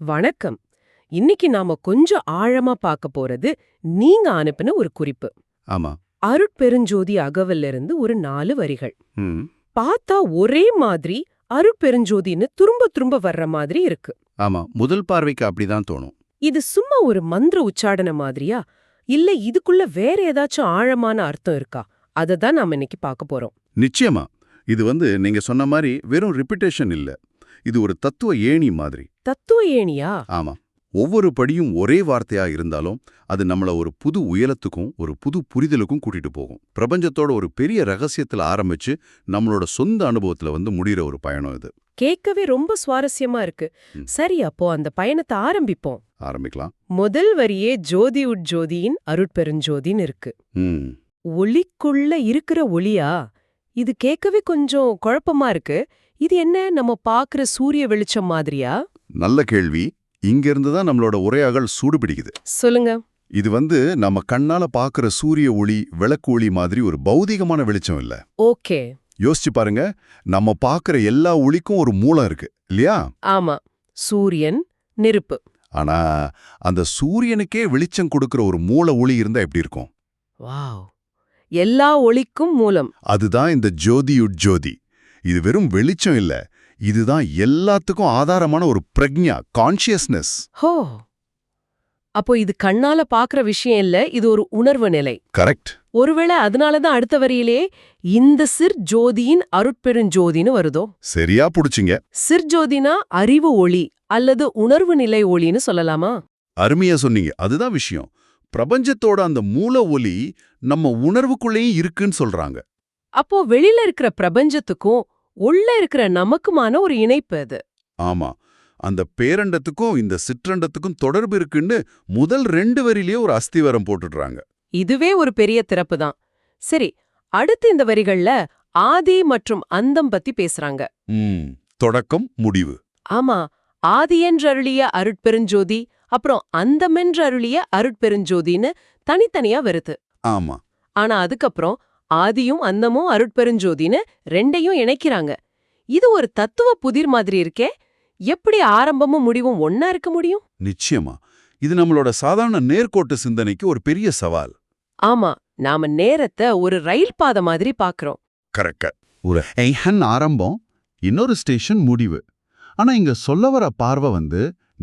வணக்கம். இன்னைக்கு நாம கொஞ்சம் ஆழமா பார்க்க போறது நீங்க அனுப்பின ஒரு குறிப்பு. ஆமா. அருட்பெருஞ்சோதி அகவல்ல இருந்து ஒரு 4 வரிகள். ம். பார்த்தா ஒரே மாதிரி அருட்பெருஞ்சோதின்னு திரும்ப திரும்ப வர்ற மாதிரி இருக்கு. ஆமா. முதல் பார்வைக்கு அப்படிதான் தோணும். இது சும்மா ஒரு மந்திர உச்சாடன மாதிரியா இல்ல இதுக்குள்ள வேற ஏதாச்சும் ஆழமான அர்த்தம் இருக்கா? அததான் நாம இன்னைக்கு பார்க்க போறோம். நிச்சயமா. இது நீங்க சொன்ன மாதிரி வெறும் ரிப்பிட்டேஷன் இல்ல. இது ஒரு தத்துவ ஏணி மாதிரி. தத்துவ ஏணியா? ஆமா. ஒவ்வொரு படியும் ஒரே வார்த்தையா இருந்தாலும் அது நம்மள ஒரு புது உயரத்துக்கும் ஒரு புது புரிதலுக்கும் கூட்டிட்டு போகும். பிரபஞ்சத்தோட ஒரு பெரிய ரகசியத்துல ஆரம்பிச்சு நம்மளோட சொந்த அனுபவத்துல முடிகிற ஒரு பயணம் இது. கேட்கவே ரொம்ப சுவாரஸ்யமா இருக்கு. சரி, அப்போ அந்த பயணத்தை ஆரம்பிப்போம். ஆரம்பிக்கலாம். முதல் வரியே ஜோதி உட்ஜோதியின் அருட்பெருஞ்சோதின்னு இருக்கு. ம். ஒளிக்குள்ள இருக்கிற ஒளியா? இது கேட்கவே கொஞ்சம் குழப்பமா இருக்கு. இது என்ன, நம்ம பாக்குற சூரிய வெளிச்சம் மாதிரியா? நல்ல கேள்வி. இங்கிருந்து தான் நம்மளோட உரையாடல் சூடு பிடிக்குது. சொல்லுங்க. இது நம்ம கண்ணால பாக்குற சூரிய ஒளி, விளக்கு ஒளி மாதிரி ஒரு பௌதிகமான வெளிச்சம் இல்ல. ஓகே. யோசிச்சு பாருங்க, நம்ம பாக்குற எல்லா ஒளிக்கும் ஒரு மூலம் இருக்கு இல்லையா? ஆமா, சூரியன், நெருப்பு. ஆனா அந்த சூரியனுக்கே வெளிச்சம் கொடுக்கிற ஒரு மூல ஒளி இருந்தா எப்படி இருக்கும்? வாவ், எல்லா ஒளிக்கும் மூலம். அதுதான் இந்த ஜோதி உட்ஜோதி. இது வெறும் வெளிச்சம் இல்ல, இதுதான் எல்லாத்துக்கும் ஆதாரமான ஒரு பிரக்ஞா, கான்ஷியஸ்னஸ். ஹோ, அப்போ இது கண்ணால பாக்குற விஷயம் இல்ல, இது ஒரு உணர்வு நிலை. கரெக்ட். ஒருவேளை அதனாலதான் அடுத்த வரியிலே இந்த சிற்ஜோதியின் அருட்பெருஞ்சோதின்னு வருதோ? சரியா புடிச்சிங்க. சிற்ஜோதினா அறிவு ஒளி அல்லது உணர்வு நிலை ஒளின்னு சொல்லலாமா? அருமையா சொன்னீங்க. அதுதான் விஷயம். பிரபஞ்சத்தோட அந்த மூல ஒலி நம்ம உணர்வுக்குள்ளேயும் இருக்குன்னு சொல்றாங்க. அப்போ வெளியில இருக்கிற பிரபஞ்சத்துக்கும் உள்ள இருக்கிற நமக்குமான ஒரு இணைப்பு அது. ஆமா. அந்த பேரண்டத்துக்கும் இந்த சிற்றண்டத்துக்கும் தொடர்பு இருக்குன்னு முதல் 2 வரியிலேயே ஒரு அஸ்திவாரம் போட்டுடுறாங்க. இதுவே ஒரு பெரிய திறப்பு தான். சரி, அடுத்து இந்த வரிகள்ல ஆதி மற்றும் அந்தம் பத்தி பேசுறாங்க. தொடக்கம், முடிவு. ஆமா, ஆதியென்றருளிய அருட்பெருஞ்சோதி அப்புறம் அந்தமென்றருளிய அருட்பெருஞ்சோதின்னு தனித்தனியா வருது. ஆமா. ஆனா அதுக்கப்புறம் ஆதியும் அந்தமும் அருட்பெருஞ்சோதின்னு 2யும் இணைக்கிறாங்க. இது ஒரு தத்துவ புதிர் மாதிரி இருக்கே. எப்படி ஆரம்பமும் முடிவும் ஒன்னா இருக்க முடியும்? நிச்சயமா. இது நம்மளோட சாதாரண நேர்கோட்டு சிந்தனைக்கு ஒரு பெரிய சவால். ஆமா, நாம நேரத்தை ஒரு ரயில் பாதை மாதிரி பாக்குறோம். கரெக்ட். ஒரு எய்ஹன் ஆரம்பம், இன்னொரு ஸ்டேஷன் முடிவு. ஆனா இங்க சொல்ல வர பார்வை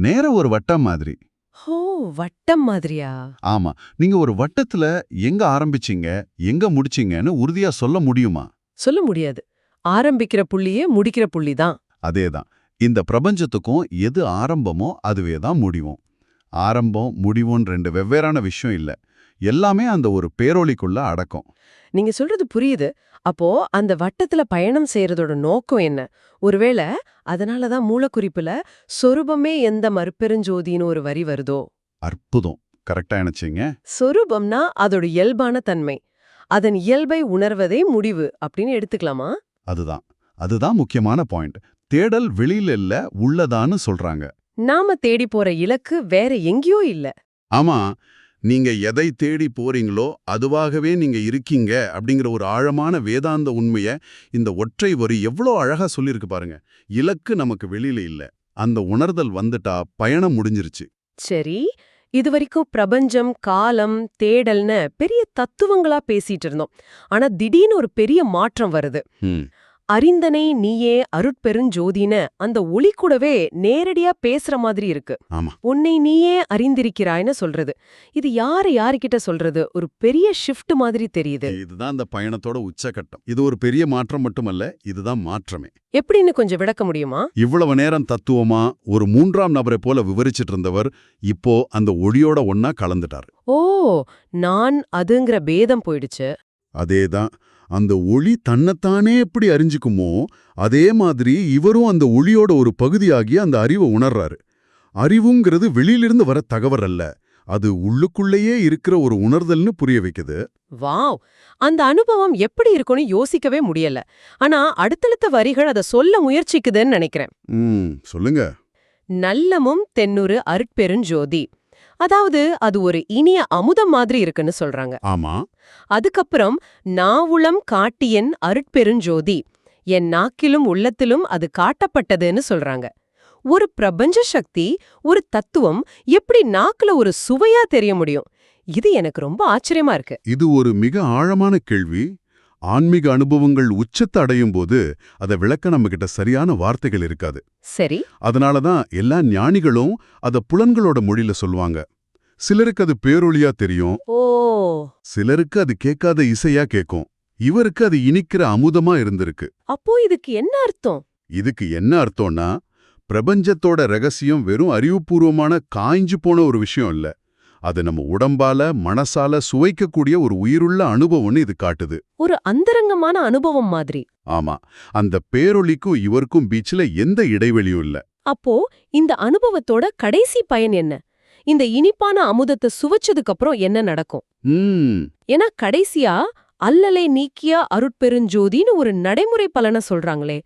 நேர ஒரு வட்டம் மாதிரி. ஓ, வட்டம் மாதிரியா? ஆமா. நீங்க ஒரு வட்டத்துல எங்க ஆரம்பிச்சீங்க, எங்க முடிச்சீங்கன்னு உறுதியா சொல்ல முடியுமா? சொல்ல முடியாது. ஆரம்பிக்கிற புள்ளியே முடிக்கிற புள்ளிதான். அதேதான். இந்த பிரபஞ்சத்துக்கும் எது ஆரம்பமோ அதுவே தான் முடிவும். ஆரம்பம், முடிவுன்னு 2 வெவ்வேறான விஷயம் இல்ல. எல்லாமே அந்த ஒரு பேரொளிக்குள்ள அடக்கம். நீங்க சொல்றது புரியுது. அப்போ அந்த வட்டத்துல பயணம் செய்யறதோட நோக்கம் என்ன? ஒருவேளை அதனாலதான் மூலக்குறிப்புல சொரூபமே எந்த மறுபெருஞ்சோதின்னு ஒரு வரி வருதோ? அற்புதம். கரெக்டா நினைச்சீங்க. சொரூபம்னா அதோட இயல்பான தன்மை. அதன் இயல்பை உணர்வதே முடிவு அப்படின்னு எடுத்துக்கலாமா? அதுதான் முக்கியமான பாயிண்ட். தேடல் வெளியில இல்ல, உள்ளதான்னு சொல்றாங்க. நாம தேடி போற இலக்கு வேற எங்கேயோ இல்ல. ஆமா. நீங்க எதை தேடி போறீங்களோ அதுவாகவே நீங்க இருக்கீங்க அப்படிங்கிற ஒரு ஆழமான வேதாந்த உண்மைய இந்த ஒற்றை வரி எவ்வளோ அழகா சொல்லியிருக்கு பாருங்க. இலக்கு நமக்கு வெளியில இல்ல, அந்த உணர்தல் வந்துட்டா பயணம் முடிஞ்சிருச்சு. சரி, இதுவரைக்கும் பிரபஞ்சம், காலம், தேடல்னு பெரிய தத்துவங்களா பேசிட்டு இருந்தோம். ஆனா திடீர்னு ஒரு பெரிய மாற்றம் வருது. அறிந்தனை நீயே அருட்பெருஞ்சோதின்னு அந்த ஒளி கூடவே நேரடியா பேசுற மாதிரி இருக்கு. ஆமா. உன்னை நீயே அறிந்திருக்கிறாய்னு சொல்றது. இது யாருக்கிட்ட சொல்றது? ஒரு பெரிய ஷிஃப்ட் மாதிரி தெரியுது. இதுதான் அந்த பயணத்தோட உச்சகட்டம். இது ஒரு பெரிய மாற்றம் மட்டுமல்ல, இதுதான் மாற்றமே. எப்படின்னு கொஞ்சம் விளக்க முடியுமா? இவ்வளவு நேரம் தத்துவமா ஒரு 3ஆம் நபரை போல விவரிச்சிட்டு இருந்தவர் இப்போ அந்த ஒளியோட ஒன்னா கலந்துட்டார். ஓ, நான் அதுங்கிற பேதம் போயிடுச்சு. அதேதான். அந்த ஒளி தன்னைத்தானே எப்படி அறிஞ்சுக்குமோ அதே மாதிரி இவரும் அந்த ஒளியோட ஒரு பகுதியாகி அந்த அறிவை உணர்றாரு. அறிவுங்கிறது வெளியிலிருந்து வர தகவல் அல்ல, அது உள்ளுக்குள்ளேயே இருக்கிற ஒரு உணர்தல்னு புரிய வைக்குது. வாவ், அந்த அனுபவம் எப்படி இருக்கும்னு யோசிக்கவே முடியல. ஆனா அடுத்தடுத்த வரிகள் அதை சொல்ல முயற்சிக்குதுன்னு நினைக்கிறேன். சொல்லுங்க. நல்லமும் தென்னுரு அருட்பெருஞ்சோதி, அதாவது அது ஒரு இனிய அமுதம் மாதிரி இருக்குன்னு சொல்றாங்க. ஆமா. அதுக்கப்புறம் நாவுளம் காட்டியன் அருட்பெருஞ்சோதி, என் நாக்கிலும் உள்ளத்திலும் அது காட்டப்பட்டதுன்னு சொல்றாங்க. ஒரு பிரபஞ்ச சக்தி, ஒரு தத்துவம் எப்படி நாக்குல ஒரு சுவையா தெரிய முடியும்? இது எனக்கு ரொம்ப ஆச்சரியமா இருக்கு. இது ஒரு மிக ஆழமான கேள்வி. ஆன்மீக அனுபவங்கள் உச்சத்தை அடையும் போது அதை விளக்க நம்மகிட்ட சரியான வார்த்தைகள் இருக்காது. சரி. அதனால தான் எல்லா ஞானிகளும் அத புலன்களோட மொழியில சொல்லுவாங்க. சிலருக்கு அது பேரொளியா தெரியும், ஓ, சிலருக்கு அது கேட்காத இசையா கேட்கும். இவருக்கு அது இனிக்கிற அமுதமா இருந்திருக்கு. அப்போ இதுக்கு என்ன அர்த்தம்? இதுக்கு என்ன அர்த்தம்னா, பிரபஞ்சத்தோட ரகசியம் வெறும் அறிவுபூர்வமான காய்ஞ்சு போன ஒரு விஷயம் இல்ல. அது நம்ம உடம்பால மனசால சுவைக்கக்கூடிய ஒரு உயிருள்ள அனுபவம்னு இது காட்டுது. ஒரு அந்தரங்கமான அனுபவம் மாதிரி. ஆமா, அந்த பேரொளிக்கும் இவருக்கும் பீச்ல எந்த இடைவெளியும் இல்ல. அப்போ இந்த அனுபவத்தோட கடைசி பயன் என்ன? இந்த இனிப்பான அமுதத்தை சுவைச்சதுக்கு அப்புறம் என்ன நடக்கும்? ஏன்னா கடைசியா அல்லலை நீக்கிய அருட்பெருஞ்சோதின்னு ஒரு நடைமுறை பலனை சொல்றாங்களே,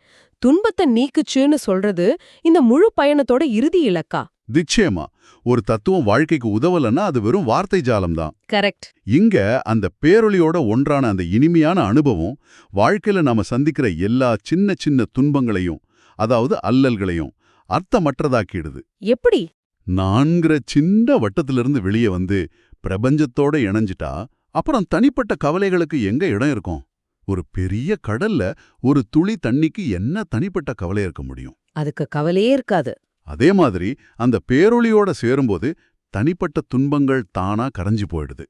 துன்பத்தை நீக்குச்சுன்னு சொல்றது இந்த முழு பயணத்தோட இறுதி இலக்கா? நிச்சயமா, ஒரு தத்துவம் வாழ்க்கைக்கு உதவலன்னா அது வெறும் வார்த்தை ஜாலம்தான். கரெக்ட். இங்க அந்த பேரொளியோட ஒன்றான அந்த இனிமையான அனுபவம் வாழ்க்கையில நாம சந்திக்கிற எல்லா சின்ன சின்ன துன்பங்களையும், அதாவது அல்லல்களையும் அர்த்தமற்றதாக்கிடுது. எப்படி? நான்கிற சின்ன வட்டத்திலிருந்து வெளியே வந்து பிரபஞ்சத்தோட இணைஞ்சிட்டா அப்புறம் தனிப்பட்ட கவலைகளுக்கு எங்க இடம் இருக்கும்? ஒரு பெரிய கடல்ல ஒரு துளி தண்ணிக்கு என்ன தனிப்பட்ட கவலை இருக்க முடியும்? அதுக்கு கவலையே இருக்காது. அதே மாதிரி அந்த பேரொளியோட சேரும்போது தனிப்பட்ட துன்பங்கள் தானா கரைஞ்சு போயிடுது.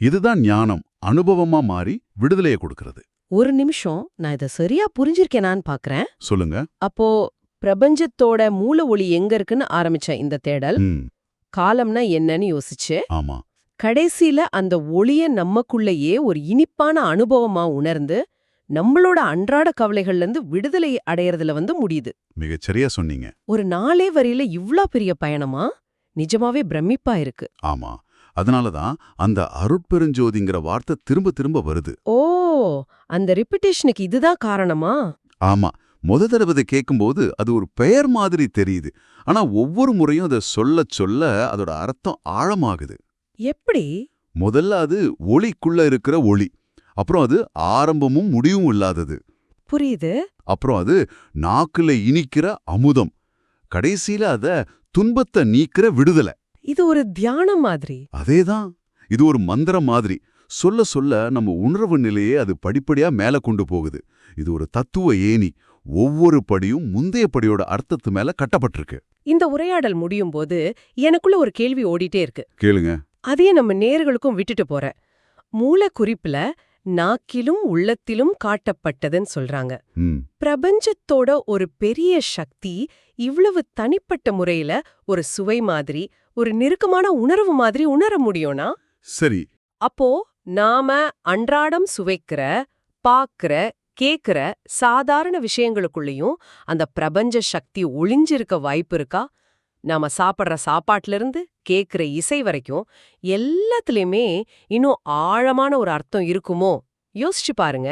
இதுதான் ஞானம் அனுபவமா மாறி விடுதலையை கொடுக்கறது. ஒரு நிமிஷம், நான் இதை சரியா புரிஞ்சிருக்கேனான்னு பாக்குறேன். சொல்லுங்க. அப்போ பிரபஞ்சத்தோட மூல ஒளி எங்க இருக்குன்னு ஆரம்பிச்ச இந்த தேடல், காலம்னா என்னன்னு யோசிச்சு, ஆமா, கடைசியில அந்த ஒளிய நம்மக்குள்ளேயே ஒரு இனிப்பான அனுபவமா உணர்ந்து நம்மளோட அன்றாட கவலைகள்ல இருந்து விடுதலை அடையறதுல முடியுது. மிகச்சரியா சொன்னீங்க. ஒரு நாளே வரியில இவ்ளோ பெரிய பயணமா? நிஜமாவே பிரமிப்பா இருக்கு. ஆமா, அதனாலதான் அந்த அருட்பெருஞ்சோதிங்கிற வார்த்தை திரும்ப திரும்ப வருது. ஓ, அந்த ரிப்பிட்டேஷனுக்கு இதுதான் காரணமா? ஆமா, தடவை கேட்கும்போது அது ஒரு பெயர் மாதிரி தெரியுது. ஆனா ஒவ்வொரு முறையும் அதை சொல்ல சொல்ல அதோட அர்த்தம் ஆழமாகுது. எப்படி? முதல்ல அது ஒளிக்குள்ள இருக்கிற ஒளி, அப்புறம் அது ஆரம்பமும் முடிவும் இல்லாதது. புரியுது. அப்புறம் அது நாக்குல இனிக்கிற அமுதம், கடைசியில அத துன்பத்தை நீக்கிற விடுதலை. இது ஒரு தியானம் மாதிரி. அதேதான், இது ஒரு மந்திரம் மாதிரி. சொல்ல சொல்ல நம்ம உணர்வு நிலையே அது படிப்படியா மேல கொண்டு போகுது. இது ஒரு தத்துவ ஏணி. ஒவ்வொரு படியும் முந்தைய படியோட அர்த்தத்து மேல கட்டப்பட்டிருக்கு. இந்த உரையாடல் முடியும் போது எனக்குள்ள ஒரு கேள்வி ஓடிட்டே இருக்கு. கேளுங்க. அதையே நம்ம நேயர்களுக்கும் விட்டுட்டு போறேன். மூல குறிப்புல நாக்கிலும் உள்ளத்திலும் காட்டப்பட்டதுன்னு சொல்றாங்க. பிரபஞ்சத்தோட ஒரு பெரிய சக்தி இவ்வளவு தனிப்பட்ட முறையில ஒரு சுவை மாதிரி, ஒரு நெருக்கமான உணர்வு மாதிரி உணர முடியும்னா? சரி. அப்போ நாம அன்றாடம் சுவைக்கிற, பாக்குற, கேக்குற சாதாரண விஷயங்களுக்குள்ளயும் அந்த பிரபஞ்ச சக்தி ஒளிஞ்சிருக்க வாய்ப்பு இருக்கா? நாம சாப்பிடுற சாப்பாட்டுல இருந்து கேக்குற இசை வரைக்கும் எல்லாத்துலயுமே இன்னும் ஆழமான ஒரு அர்த்தம் இருக்குமோ? யோசிச்சு பாருங்க.